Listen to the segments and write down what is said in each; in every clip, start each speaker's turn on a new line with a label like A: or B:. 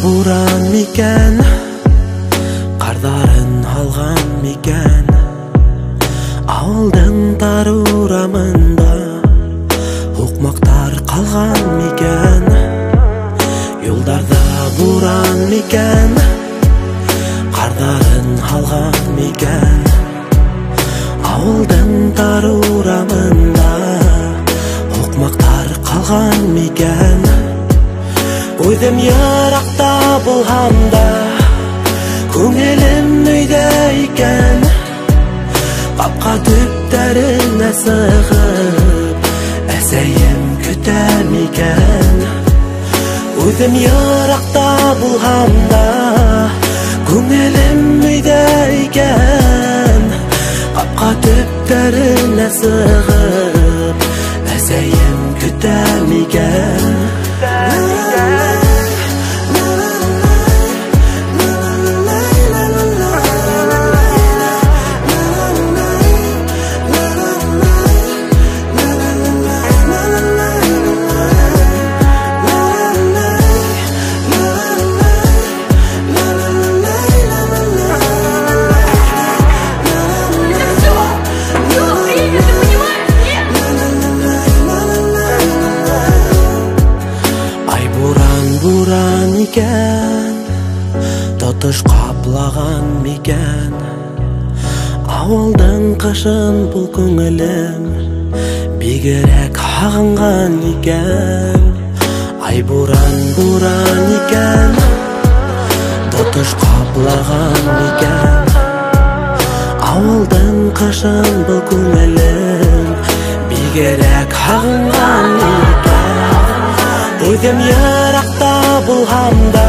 A: Буран мекен, қардарын алған мекен, ауылдың тар урамында оқмақтар қалған мекен. Yolдарда буран мекен, қардарын алған мекен, ауылдың тар урамында оқмақтар қалған мекен. Ойдым ярақта болғанда, көңілім үйде екен, қапқа түптеріне сығып, әсейім күтем екен. Ойдым ярақта болғанда, көңілім үйде екен, қапқа түптеріне сығып, әсейім күтем екен. Буран екен, тотыш қаплаған мекен, ауылдың қышын бұл көңілім бигерек ағынған екен. Ай буран екен, тотыш қаплаған мекен, ауылдың қышын бұл көңілім бигерек ағынған екен. Ойдым ярақта болғанда,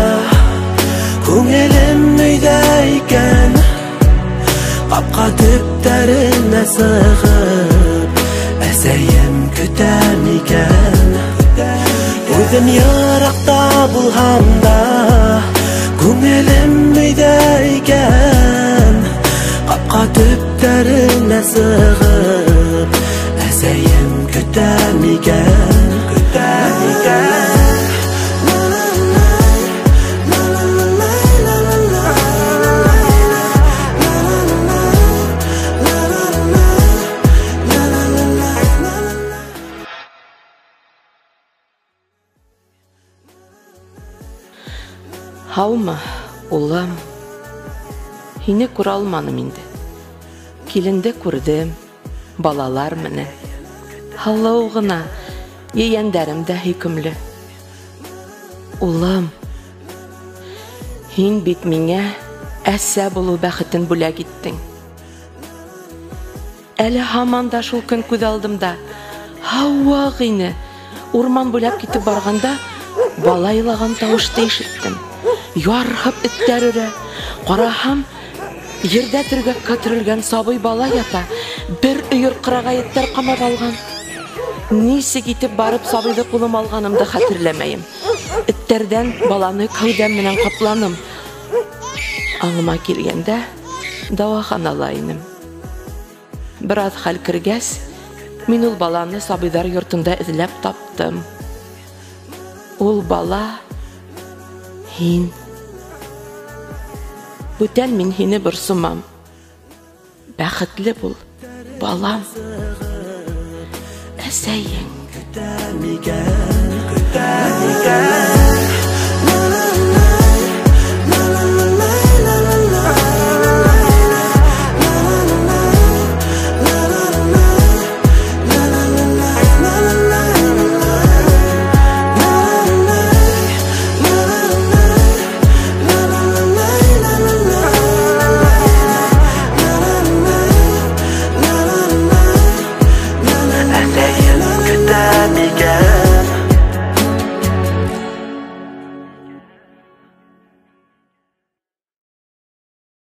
A: көңілім үйде екен, қапқа түптеріне сығып, әсейім күтем екен. Ойдым ярақта болғанда, көңілім үйде екен, қапқа түптеріне сығып, әсейім күтем екен.
B: Хаума, улым, һине күрә алманым инде. Киленде күрдем, балалар менә. Һаллау гына, ейәндәрем дә хөкемле. Улым, һин бит миңа әсә булу бәхетен бүләк иттең. Әле һаман да шул көн күз алдымда, Һауа гыйне, урман буйлап китеп барганда, бала илаган тавышты ишеттем. Ярһып эттәр үрә, караһам, ердә төргәккә төрелгән сабый бала ята, бер өйөр кырагаяттар камап алган. Нисек итеп барып сабыйды кулым алганымды хәтерләмәем. Эттәрдән баланы кәүдәм менән капланым. Аңыма килгәндә даваханала инем. Бераз хәл кергәс, мин ул баланы сабыйдар йортында эзләп таптым. Ул бала һин. Бүтән мин һине борсымам. Бәхетле бул, балам. Әсәйең.